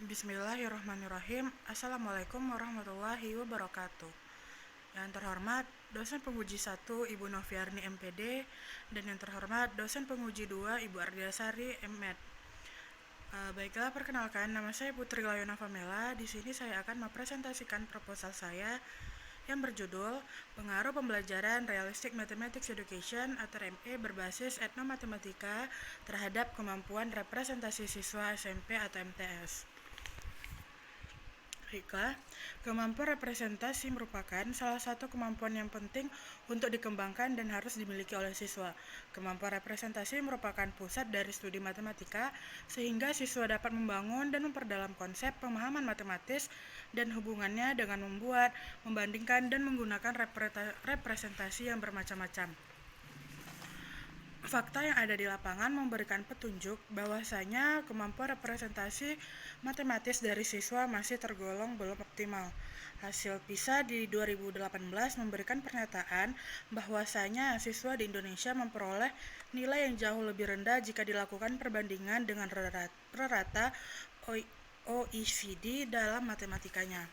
Bismillahirrahmanirrahim. Assalamualaikum warahmatullahi wabarakatuh. Yang terhormat dosen penguji 1 Ibu Noviarni MPD dan yang terhormat dosen penguji 2 Ibu Ardiasari MMed. Baiklah, perkenalkan, nama saya Putri Layona Famela. Di sini saya akan mempresentasikan proposal saya yang berjudul Pengaruh Pembelajaran Realistic Mathematics Education atau RME berbasis etnomatematika terhadap kemampuan representasi siswa SMP atau MTS. Baiklah, kemampuan representasi merupakan salah satu kemampuan yang penting untuk dikembangkan dan harus dimiliki oleh siswa. Kemampuan representasi merupakan pusat dari studi matematika, sehingga siswa dapat membangun dan memperdalam konsep pemahaman matematis dan hubungannya dengan membuat, membandingkan, dan menggunakan representasi yang bermacam-macam. Fakta yang ada di lapangan memberikan petunjuk bahwasanya kemampuan representasi matematis dari siswa masih tergolong belum optimal. Hasil PISA di 2018 memberikan pernyataan bahwasanya siswa di Indonesia memperoleh nilai yang jauh lebih rendah jika dilakukan perbandingan dengan rata OECD dalam matematikanya.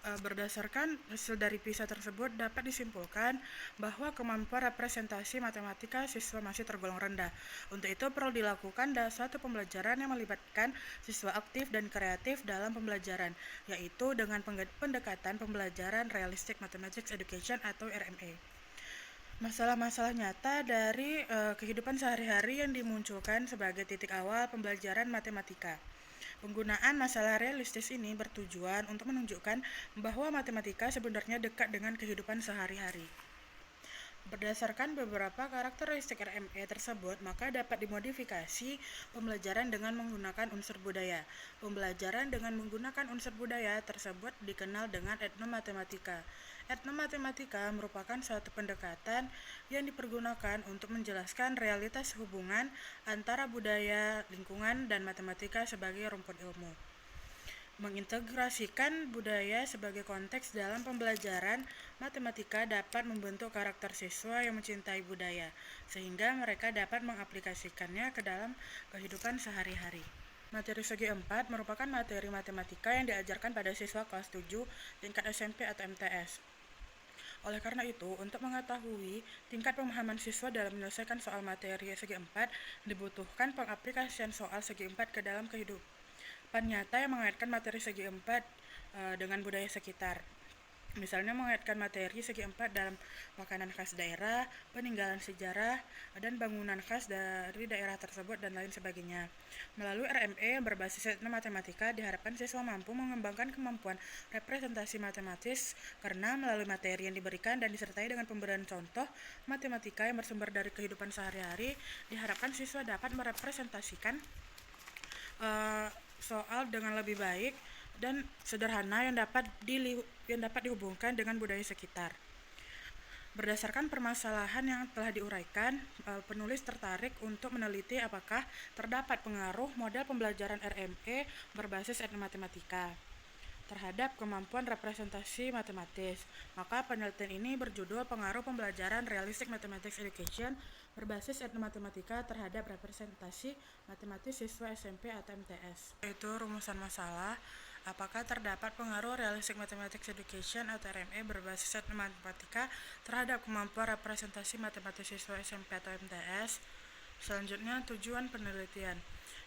Berdasarkan hasil dari PISA tersebut dapat disimpulkan bahwa kemampuan representasi matematika siswa masih tergolong rendah. Untuk itu perlu dilakukan suatu pembelajaran yang melibatkan siswa aktif dan kreatif dalam pembelajaran, yaitu dengan pendekatan pembelajaran Realistic Mathematics Education atau RME. Masalah-masalah nyata dari kehidupan sehari-hari yang dimunculkan sebagai titik awal pembelajaran matematika. Penggunaan masalah realistis ini bertujuan untuk menunjukkan bahwa matematika sebenarnya dekat dengan kehidupan sehari-hari. Berdasarkan beberapa karakteristik RME tersebut, maka dapat dimodifikasi pembelajaran dengan menggunakan unsur budaya. Pembelajaran dengan menggunakan unsur budaya tersebut dikenal dengan etnomatematika. Etnomatematika merupakan suatu pendekatan yang dipergunakan untuk menjelaskan realitas hubungan antara budaya, lingkungan, dan matematika sebagai rumpun ilmu. Mengintegrasikan budaya sebagai konteks dalam pembelajaran matematika dapat membentuk karakter siswa yang mencintai budaya, sehingga mereka dapat mengaplikasikannya ke dalam kehidupan sehari-hari. Materi segi 4 merupakan materi matematika yang diajarkan pada siswa kelas 7 tingkat SMP atau MTS. Oleh karena itu, untuk mengetahui tingkat pemahaman siswa dalam menyelesaikan soal materi segi 4, dibutuhkan pengaplikasian soal segi 4 ke dalam kehidupan nyata yang mengaitkan materi segi 4 dengan budaya sekitar. Misalnya mengaitkan materi segi 4 dalam makanan khas daerah, peninggalan sejarah, dan bangunan khas dari daerah tersebut, dan lain sebagainya. Melalui RME yang berbasis etnomatematika, diharapkan siswa mampu mengembangkan kemampuan representasi matematis karena melalui materi yang diberikan dan disertai dengan pemberian contoh matematika yang bersumber dari kehidupan sehari-hari, diharapkan siswa dapat merepresentasikan soal dengan lebih baik dan sederhana yang dapat dihubungkan dengan budaya sekitar. Berdasarkan permasalahan yang telah diuraikan, penulis tertarik untuk meneliti apakah terdapat pengaruh model pembelajaran RME berbasis etnomatematika terhadap kemampuan representasi matematis. Maka penelitian ini berjudul Pengaruh Pembelajaran Realistic Mathematics Education berbasis etnomatematika terhadap representasi matematis siswa SMP atau MTS. Itu rumusan masalah. Apakah terdapat pengaruh Realistic Mathematics Education atau RME berbasis etnomatematika terhadap kemampuan representasi matematis siswa SMP atau MTS? Selanjutnya, tujuan penelitian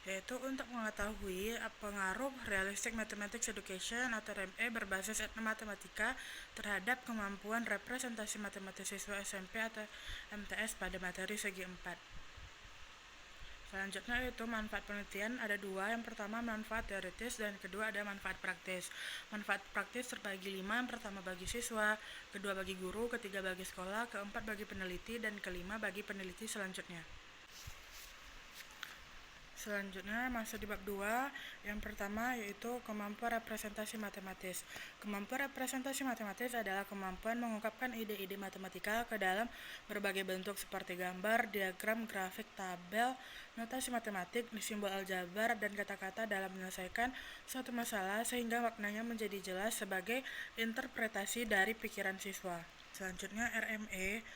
yaitu untuk mengetahui pengaruh Realistic Mathematics Education atau RME berbasis etnomatematika terhadap kemampuan representasi matematis siswa SMP atau MTS pada materi segi 4. Selanjutnya yaitu manfaat penelitian ada dua. Yang pertama manfaat teoritis dan kedua ada manfaat praktis. Manfaat praktis terbagi 5. Yang pertama bagi siswa, kedua bagi guru, ketiga bagi sekolah, keempat bagi peneliti, dan kelima bagi peneliti selanjutnya. Selanjutnya masuk di bab 2. Yang pertama yaitu kemampuan representasi matematis. Kemampuan representasi matematis adalah kemampuan mengungkapkan ide-ide matematika ke dalam berbagai bentuk seperti gambar, diagram, grafik, tabel, notasi matematik, simbol aljabar, dan kata-kata dalam menyelesaikan suatu masalah sehingga maknanya menjadi jelas sebagai interpretasi dari pikiran siswa. Selanjutnya RME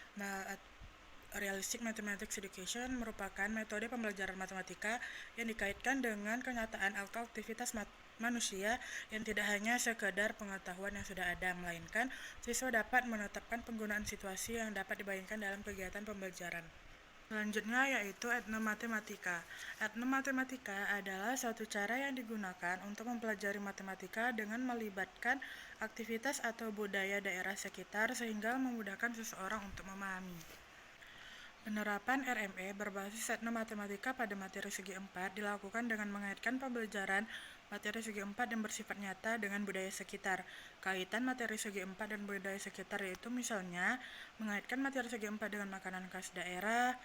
Realistic Mathematics Education merupakan metode pembelajaran matematika yang dikaitkan dengan kenyataan atau aktivitas manusia yang tidak hanya sekedar pengetahuan yang sudah ada, melainkan siswa dapat menetapkan penggunaan situasi yang dapat dibayangkan dalam kegiatan pembelajaran. Selanjutnya yaitu etnomatematika. Etnomatematika adalah suatu cara yang digunakan untuk mempelajari matematika dengan melibatkan aktivitas atau budaya daerah sekitar sehingga memudahkan seseorang untuk memahami. Penerapan RME berbasis etnomatematika pada materi segi 4 dilakukan dengan mengaitkan pembelajaran materi segi 4 yang bersifat nyata dengan budaya sekitar. Kaitan materi segi 4 dan budaya sekitar yaitu misalnya mengaitkan materi segi 4 dengan makanan khas daerah,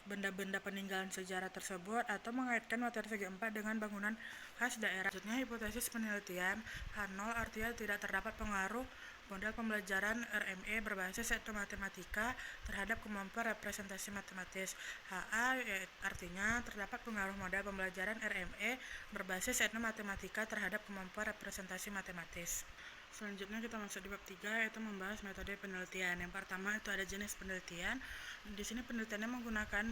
benda-benda peninggalan sejarah tersebut, atau mengaitkan materi segi 4 dengan bangunan khas daerah. Selanjutnya hipotesis penelitian. H0 artinya tidak terdapat pengaruh model pembelajaran RME berbasis etnomatematika terhadap kemampuan representasi matematis. HA artinya terdapat pengaruh model pembelajaran RME berbasis etnomatematika terhadap kemampuan representasi matematis. Selanjutnya kita masuk di bab 3 yaitu membahas metode penelitian. Yang pertama itu ada jenis penelitian. Di sini penelitiannya menggunakan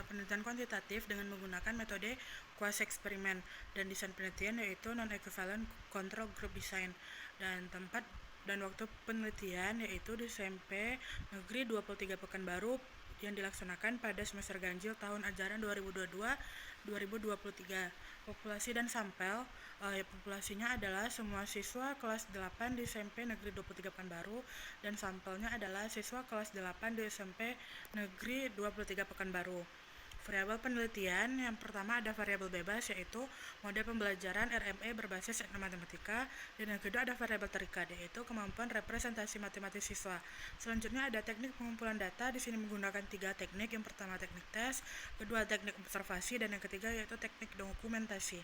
penelitian kuantitatif dengan menggunakan metode quasi eksperimen, dan desain penelitian yaitu non-equivalent control group design, dan tempat dan waktu penelitian yaitu di SMP Negeri 23 Pekanbaru yang dilaksanakan pada semester ganjil tahun ajaran 2022-2023. Populasi dan sampel, populasinya adalah semua siswa kelas 8 di SMP Negeri 23 Pekanbaru, dan sampelnya adalah siswa kelas 8 di SMP Negeri 23 Pekanbaru. Variabel penelitian yang pertama ada variabel bebas yaitu model pembelajaran RME berbasis etnomatematika, dan yang kedua ada variabel terikat yaitu kemampuan representasi matematis siswa. Selanjutnya ada teknik pengumpulan data. Di sini menggunakan 3 teknik. Yang pertama teknik tes, kedua teknik observasi, dan yang ketiga yaitu teknik dokumentasi.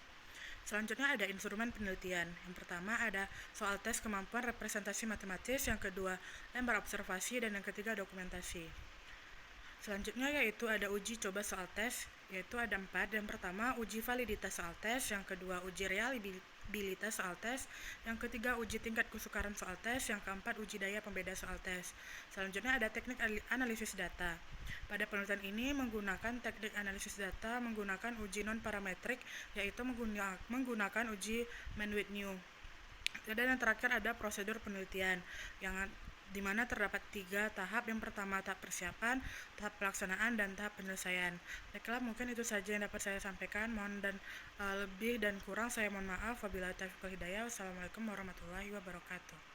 Selanjutnya ada instrumen penelitian. Yang pertama ada soal tes kemampuan representasi matematis, yang kedua lembar observasi, dan yang ketiga dokumentasi. Selanjutnya yaitu ada uji coba soal tes, yaitu ada 4. Yang pertama uji validitas soal tes, yang kedua uji reliabilitas soal tes, yang ketiga uji tingkat kesukaran soal tes, yang keempat uji daya pembeda soal tes. Selanjutnya ada teknik analisis data. Pada penelitian ini menggunakan teknik analisis data menggunakan uji non-parametrik, yaitu menggunakan uji Mann-Whitney. Dan yang terakhir ada prosedur penelitian yang di mana terdapat 3 tahap. Yang pertama tahap persiapan, tahap pelaksanaan, dan tahap penyelesaian. Baiklah, mungkin itu saja yang dapat saya sampaikan. Lebih dan kurang saya mohon maaf. Wabillahi taufiq wal hidayah. Wassalamualaikum warahmatullahi wabarakatuh.